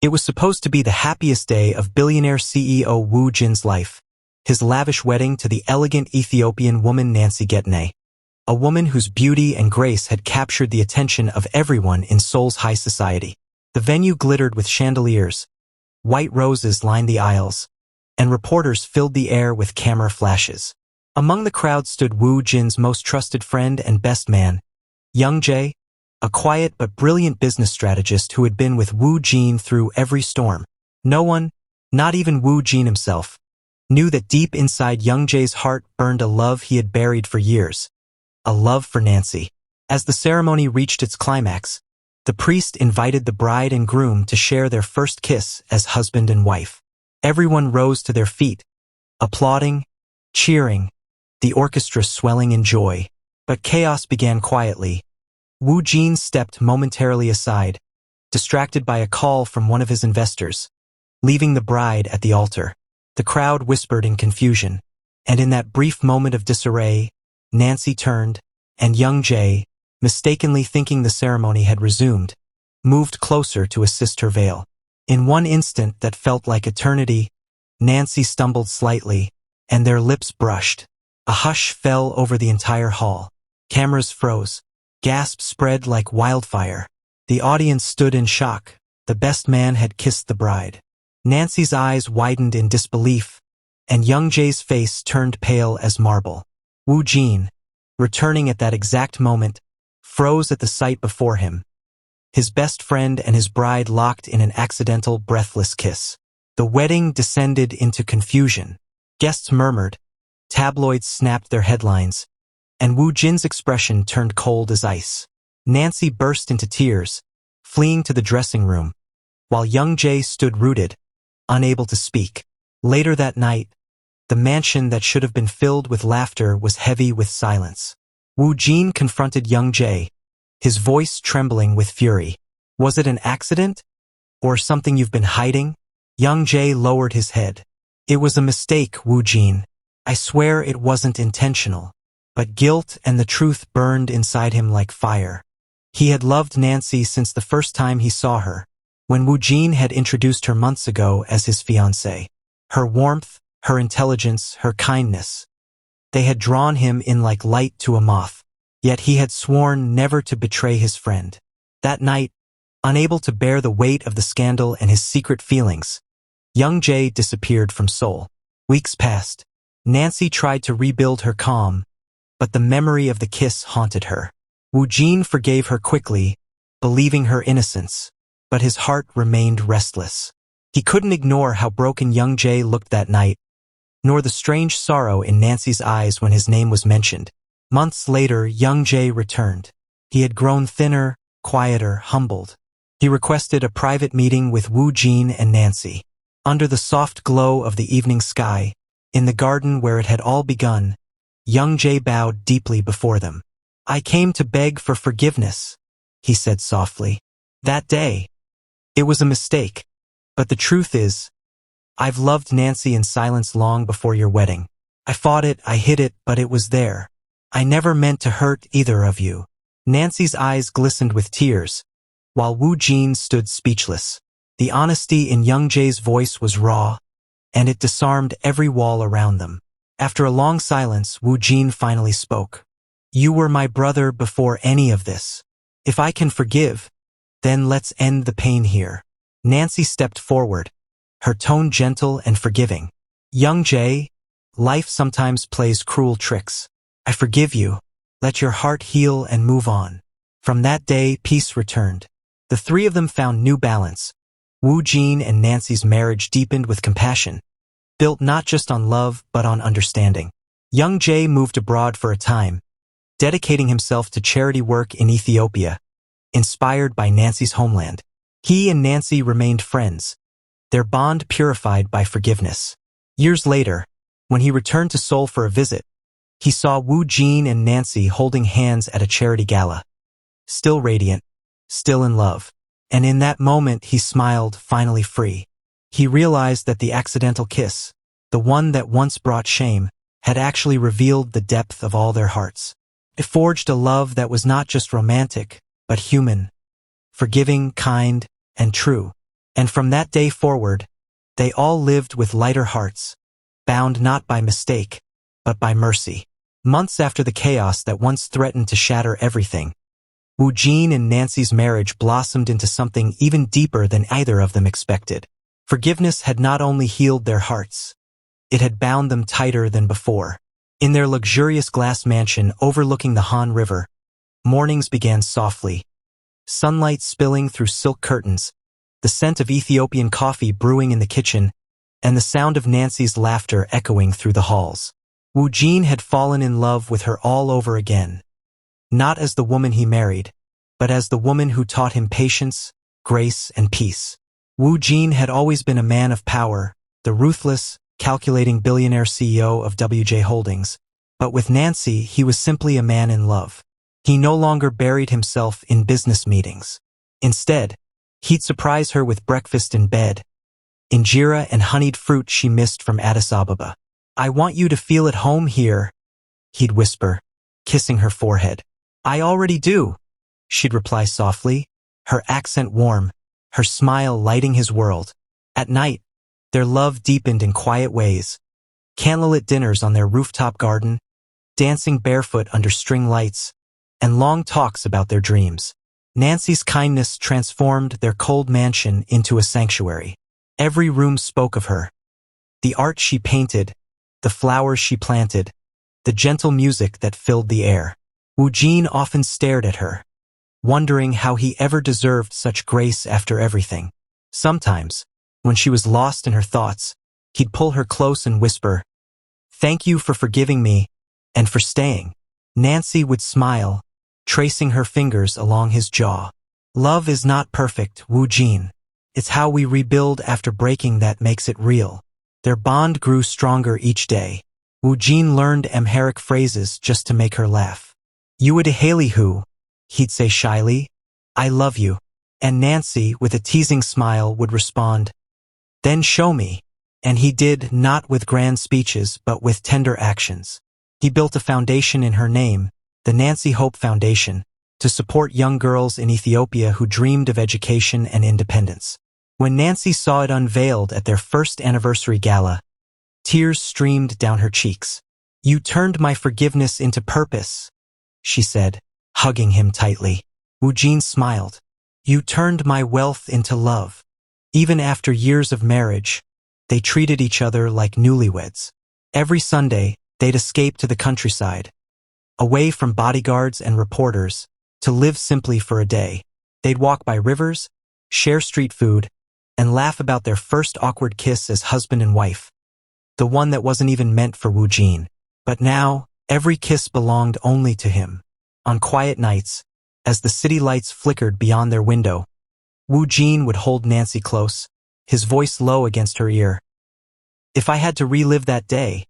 It was supposed to be the happiest day of billionaire CEO Woo Jin's life, his lavish wedding to the elegant Ethiopian woman Nancy Getnay, a woman whose beauty and grace had captured the attention of everyone in Seoul's high society. The venue glittered with chandeliers, white roses lined the aisles, and reporters filled the air with camera flashes. Among the crowd stood Woo Jin's most trusted friend and best man, Young Jae, a quiet but brilliant business strategist who had been with Woo Jin through every storm. No one, not even Woo Jin himself, knew that deep inside Young Jae's heart burned a love he had buried for years, a love for Nancy. As the ceremony reached its climax, the priest invited the bride and groom to share their first kiss as husband and wife. Everyone rose to their feet, applauding, cheering, the orchestra swelling in joy. But chaos began quietly. Woo Jin stepped momentarily aside, distracted by a call from one of his investors, leaving the bride at the altar. The crowd whispered in confusion, and in that brief moment of disarray, Nancy turned, and Young Jae, mistakenly thinking the ceremony had resumed, moved closer to assist her veil. In one instant that felt like eternity, Nancy stumbled slightly, and their lips brushed. A hush fell over the entire hall. Cameras froze. Gasps spread like wildfire. The audience stood in shock. The best man had kissed the bride. Nancy's eyes widened in disbelief, and Young Jae's face turned pale as marble. Woo Jin, returning at that exact moment, froze at the sight before him. His best friend and his bride locked in an accidental, breathless kiss. The wedding descended into confusion. Guests murmured. Tabloids snapped their headlines, and Woo Jin's expression turned cold as ice. Nancy burst into tears, fleeing to the dressing room, while Young Jae stood rooted, unable to speak. Later that night, the mansion that should have been filled with laughter was heavy with silence. Woo Jin confronted Young Jae, his voice trembling with fury. Was it an accident? Or something you've been hiding? Young Jae lowered his head. It was a mistake, Woo Jin. I swear it wasn't intentional. But guilt and the truth burned inside him like fire. He had loved Nancy since the first time he saw her, when Woo Jin had introduced her months ago as his fiancée. Her warmth, her intelligence, her kindness. They had drawn him in like light to a moth. Yet he had sworn never to betray his friend. That night, unable to bear the weight of the scandal and his secret feelings, Young Jae disappeared from Seoul. Weeks passed. Nancy tried to rebuild her calm, but the memory of the kiss haunted her. Woo Jin forgave her quickly, believing her innocence, but his heart remained restless. He couldn't ignore how broken Young Jae looked that night, nor the strange sorrow in Nancy's eyes when his name was mentioned. Months later, Young Jae returned. He had grown thinner, quieter, humbled. He requested a private meeting with Woo Jin and Nancy. Under the soft glow of the evening sky, in the garden where it had all begun, Young Jae bowed deeply before them. I came to beg for forgiveness, he said softly. That day, it was a mistake. But the truth is, I've loved Nancy in silence long before your wedding. I fought it, I hid it, but it was there. I never meant to hurt either of you. Nancy's eyes glistened with tears, while Woo Jin stood speechless. The honesty in Young Jae's voice was raw, and it disarmed every wall around them. After a long silence, Woo Jin finally spoke. You were my brother before any of this. If I can forgive, then let's end the pain here. Nancy stepped forward, her tone gentle and forgiving. Young Jae, life sometimes plays cruel tricks. I forgive you. Let your heart heal and move on. From that day, peace returned. The three of them found new balance. Woo Jin and Nancy's marriage deepened with compassion, built not just on love but on understanding. Young Jae moved abroad for a time, dedicating himself to charity work in Ethiopia, inspired by Nancy's homeland. He and Nancy remained friends, their bond purified by forgiveness. Years later, when he returned to Seoul for a visit, he saw Woo Jin and Nancy holding hands at a charity gala. Still radiant, still in love. And in that moment he smiled, finally free. He realized that the accidental kiss, the one that once brought shame, had actually revealed the depth of all their hearts. It forged a love that was not just romantic, but human, forgiving, kind, and true. And from that day forward, they all lived with lighter hearts, bound not by mistake, but by mercy. Months after the chaos that once threatened to shatter everything, Woojin and Nancy's marriage blossomed into something even deeper than either of them expected. Forgiveness had not only healed their hearts, it had bound them tighter than before. In their luxurious glass mansion overlooking the Han River, mornings began softly, sunlight spilling through silk curtains, the scent of Ethiopian coffee brewing in the kitchen, and the sound of Nancy's laughter echoing through the halls. Woojin had fallen in love with her all over again, not as the woman he married, but as the woman who taught him patience, grace, and peace. Woojin had always been a man of power, the ruthless, calculating billionaire CEO of WJ Holdings, but with Nancy he was simply a man in love. He no longer buried himself in business meetings. Instead, he'd surprise her with breakfast in bed, injera and honeyed fruit she missed from Addis Ababa. "I want you to feel at home here," he'd whisper, kissing her forehead. "I already do," she'd reply softly, her accent warm, her smile lighting his world. At night, their love deepened in quiet ways, candlelit dinners on their rooftop garden, dancing barefoot under string lights, and long talks about their dreams. Nancy's kindness transformed their cold mansion into a sanctuary. Every room spoke of her. The art she painted, the flowers she planted, the gentle music that filled the air. Woojin often stared at her, wondering how he ever deserved such grace after everything. Sometimes, when she was lost in her thoughts, he'd pull her close and whisper, "Thank you for forgiving me, and for staying." Nancy would smile, tracing her fingers along his jaw. "Love is not perfect, Woojin. It's how we rebuild after breaking that makes it real." Their bond grew stronger each day. Woojin learned Amharic phrases just to make her laugh. "Uwadahalihu," he'd say shyly, "I love you." And Nancy, with a teasing smile, would respond, "Then show me." And he did, not with grand speeches, but with tender actions. He built a foundation in her name, the Nancy Hope Foundation, to support young girls in Ethiopia who dreamed of education and independence. When Nancy saw it unveiled at their first anniversary gala, tears streamed down her cheeks. "You turned my forgiveness into purpose," she said, hugging him tightly. Woojin smiled. "You turned my wealth into love." Even after years of marriage, they treated each other like newlyweds. Every Sunday, they'd escape to the countryside, away from bodyguards and reporters, to live simply for a day. They'd walk by rivers, share street food, and laugh about their first awkward kiss as husband and wife, the one that wasn't even meant for Woojin. But now, every kiss belonged only to him. On quiet nights, as the city lights flickered beyond their window, Woojin would hold Nancy close, his voice low against her ear. "If I had to relive that day,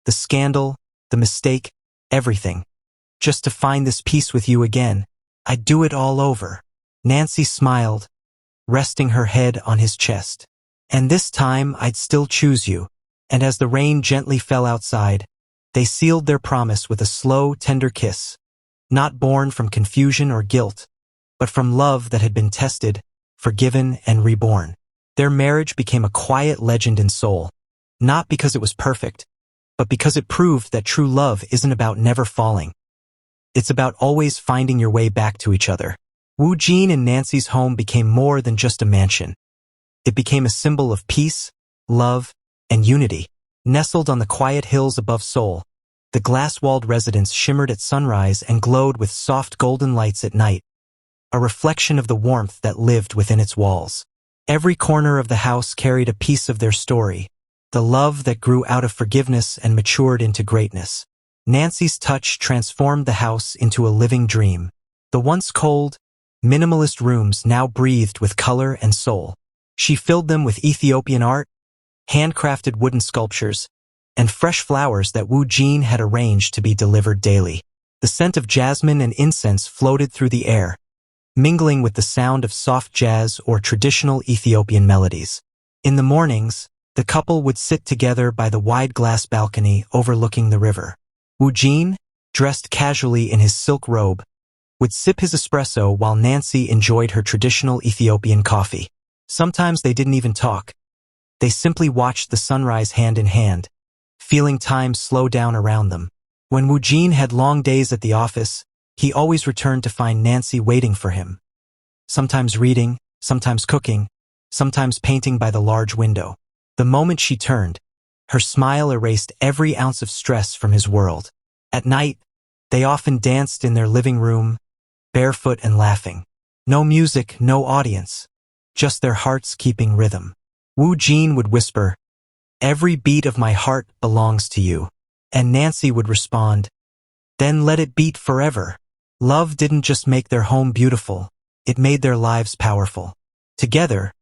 the scandal, the mistake, everything, just to find this peace with you again, I'd do it all over." Nancy smiled, resting her head on his chest. "And this time I'd still choose you." And as the rain gently fell outside, they sealed their promise with a slow, tender kiss, not born from confusion or guilt, but from love that had been tested, forgiven, and reborn. Their marriage became a quiet legend in Seoul, not because it was perfect, but because it proved that true love isn't about never falling. It's about always finding your way back to each other. Woojin and Nancy's home became more than just a mansion. It became a symbol of peace, love, and unity. Nestled on the quiet hills above Seoul, the glass-walled residence shimmered at sunrise and glowed with soft golden lights at night, a reflection of the warmth that lived within its walls. Every corner of the house carried a piece of their story, the love that grew out of forgiveness and matured into greatness. Nancy's touch transformed the house into a living dream. The once cold, minimalist rooms now breathed with color and soul. She filled them with Ethiopian art, handcrafted wooden sculptures, and fresh flowers that Woojin had arranged to be delivered daily. The scent of jasmine and incense floated through the air, mingling with the sound of soft jazz or traditional Ethiopian melodies. In the mornings, the couple would sit together by the wide glass balcony overlooking the river. Woojin, dressed casually in his silk robe, would sip his espresso while Nancy enjoyed her traditional Ethiopian coffee. Sometimes they didn't even talk. They simply watched the sunrise hand in hand, feeling time slow down around them. When Wu Jin had long days at the office, he always returned to find Nancy waiting for him. Sometimes reading, sometimes cooking, sometimes painting by the large window. The moment she turned, her smile erased every ounce of stress from his world. At night, they often danced in their living room, barefoot and laughing. No music, no audience, just their hearts keeping rhythm. Wu Jin would whisper, "Every beat of my heart belongs to you." And Nancy would respond, "Then let it beat forever." Love didn't just make their home beautiful, it made their lives powerful. Together,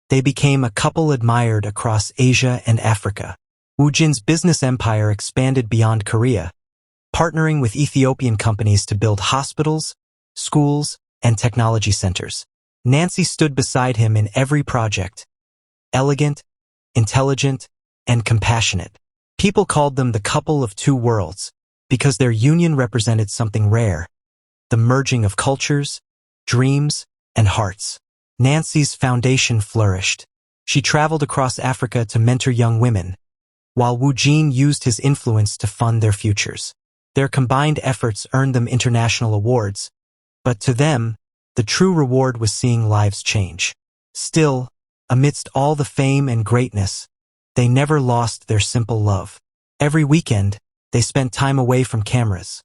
they became a couple admired across Asia and Africa. Wu Jin's business empire expanded beyond Korea, partnering with Ethiopian companies to build hospitals, schools, and technology centers. Nancy stood beside him in every project, elegant, intelligent, and compassionate. People called them the couple of two worlds because their union represented something rare, the merging of cultures, dreams, and hearts. Nancy's foundation flourished. She traveled across Africa to mentor young women, while Wu Jin used his influence to fund their futures. Their combined efforts earned them international awards, but to them, the true reward was seeing lives change. Still, amidst all the fame and greatness, they never lost their simple love. Every weekend, they spent time away from cameras,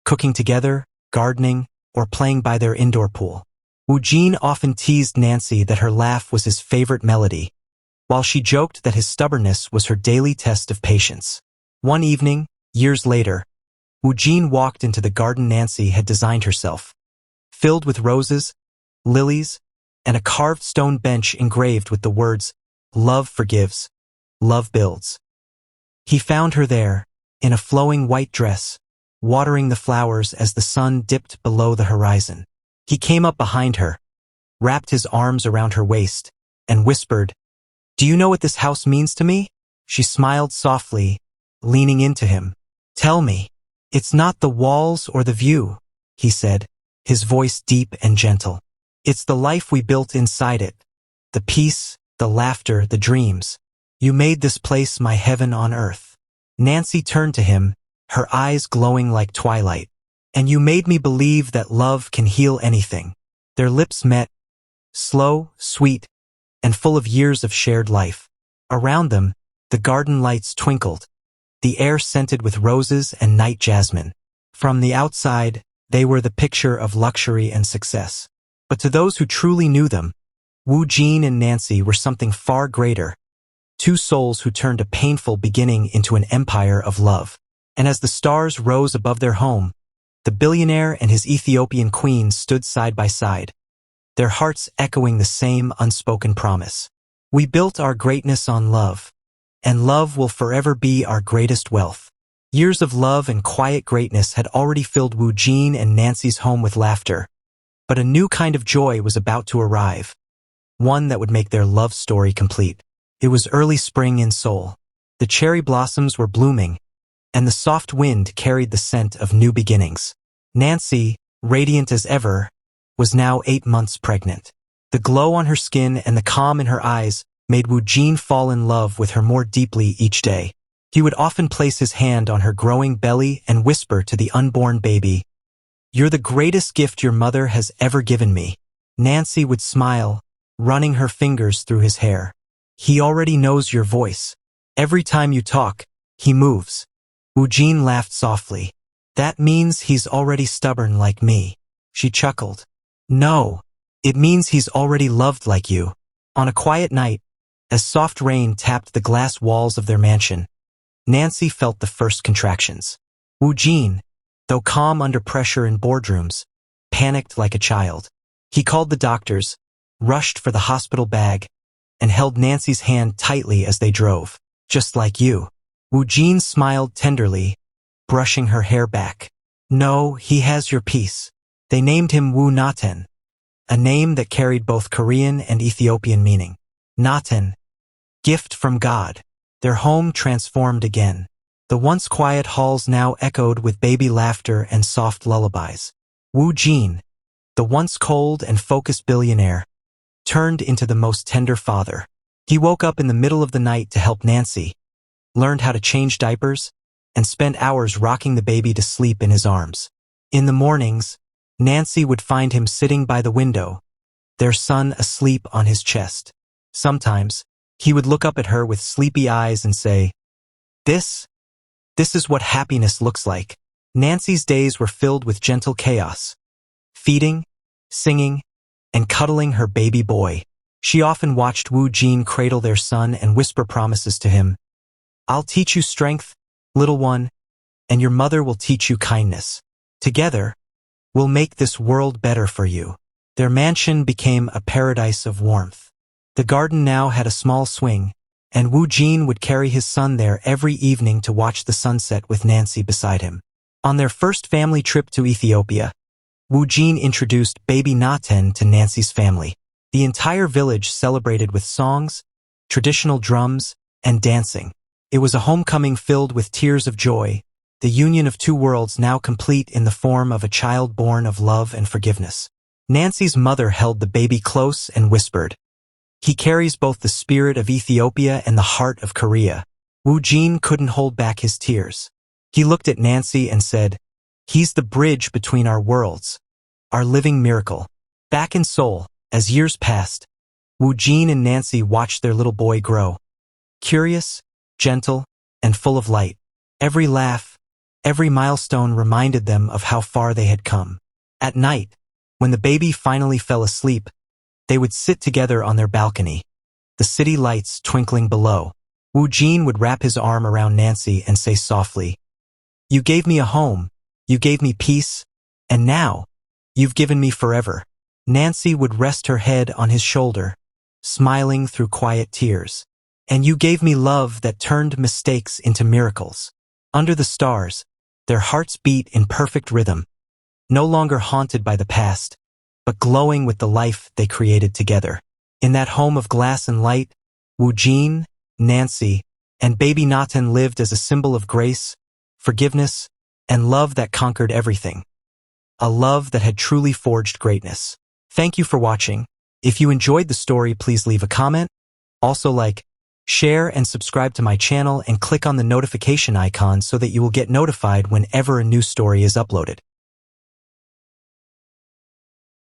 cooking together, gardening, or playing by their indoor pool. Wu Jin often teased Nancy that her laugh was his favorite melody, while she joked that his stubbornness was her daily test of patience. One evening, years later, Wu Jin walked into the garden Nancy had designed herself, filled with roses, lilies, and a carved stone bench engraved with the words, "Love forgives, love builds." He found her there, in a flowing white dress, watering the flowers as the sun dipped below the horizon. He came up behind her, wrapped his arms around her waist, and whispered, "Do you know what this house means to me?" She smiled softly, leaning into him. "Tell me." "It's not the walls or the view," he said, his voice deep and gentle. "It's the life we built inside it, the peace, the laughter, the dreams. You made this place my heaven on earth." Nancy turned to him, her eyes glowing like twilight. "And you made me believe that love can heal anything." Their lips met, slow, sweet, and full of years of shared life. Around them, the garden lights twinkled, the air scented with roses and night jasmine. From the outside, they were the picture of luxury and success. But to those who truly knew them, Wu Jin and Nancy were something far greater, two souls who turned a painful beginning into an empire of love. And as the stars rose above their home, the billionaire and his Ethiopian queen stood side by side, their hearts echoing the same unspoken promise. "We built our greatness on love, and love will forever be our greatest wealth." Years of love and quiet greatness had already filled Wu Jin and Nancy's home with laughter, but a new kind of joy was about to arrive, one that would make their love story complete. It was early spring in Seoul. The cherry blossoms were blooming, and the soft wind carried the scent of new beginnings. Nancy, radiant as ever, was now 8 months pregnant. The glow on her skin and the calm in her eyes made Wu Jin fall in love with her more deeply each day. He would often place his hand on her growing belly and whisper to the unborn baby, "You're the greatest gift your mother has ever given me." Nancy would smile, running her fingers through his hair. "He already knows your voice. Every time you talk, he moves." Wu Jin laughed softly. "That means he's already stubborn like me." She chuckled. "No, it means he's already loved like you." On a quiet night, as soft rain tapped the glass walls of their mansion, Nancy felt the first contractions. Wu Jin, though calm under pressure in boardrooms, panicked like a child. He called the doctors, rushed for the hospital bag, and held Nancy's hand tightly as they drove. "Just like you." Wu Jin smiled tenderly, brushing her hair back. "No, he has your peace." They named him Wu Naten, a name that carried both Korean and Ethiopian meaning. Naten, gift from God. Their home transformed again. The once quiet halls now echoed with baby laughter and soft lullabies. Wu Jin, the once cold and focused billionaire, turned into the most tender father. He woke up in the middle of the night to help Nancy, learned how to change diapers, and spent hours rocking the baby to sleep in his arms. In the mornings, Nancy would find him sitting by the window, their son asleep on his chest. Sometimes, he would look up at her with sleepy eyes and say, This is what happiness looks like." Nancy's days were filled with gentle chaos, feeding, singing, and cuddling her baby boy. She often watched Wu Jin cradle their son and whisper promises to him. "I'll teach you strength, little one, and your mother will teach you kindness. Together, we'll make this world better for you." Their mansion became a paradise of warmth. The garden now had a small swing, and Wu Jin would carry his son there every evening to watch the sunset with Nancy beside him. On their first family trip to Ethiopia, Wu Jin introduced baby Naten to Nancy's family. The entire village celebrated with songs, traditional drums, and dancing. It was a homecoming filled with tears of joy, the union of two worlds now complete in the form of a child born of love and forgiveness. Nancy's mother held the baby close and whispered, "He carries both the spirit of Ethiopia and the heart of Korea." Wu Jin couldn't hold back his tears. He looked at Nancy and said, "He's the bridge between our worlds, our living miracle." Back in Seoul, as years passed, Wu Jin and Nancy watched their little boy grow. Curious, gentle, and full of light. Every laugh, every milestone reminded them of how far they had come. At night, when the baby finally fell asleep, they would sit together on their balcony, the city lights twinkling below. Wu Jin would wrap his arm around Nancy and say softly, "You gave me a home, you gave me peace, and now, you've given me forever." Nancy would rest her head on his shoulder, smiling through quiet tears. "And you gave me love that turned mistakes into miracles." Under the stars, their hearts beat in perfect rhythm, no longer haunted by the past, but glowing with the life they created together. In that home of glass and light, Wu Jin, Nancy, and baby Naten lived as a symbol of grace, forgiveness, and love that conquered everything. A love that had truly forged greatness. Thank you for watching. If you enjoyed the story, please leave a comment. Also like, share, and subscribe to my channel and click on the notification icon so that you will get notified whenever a new story is uploaded.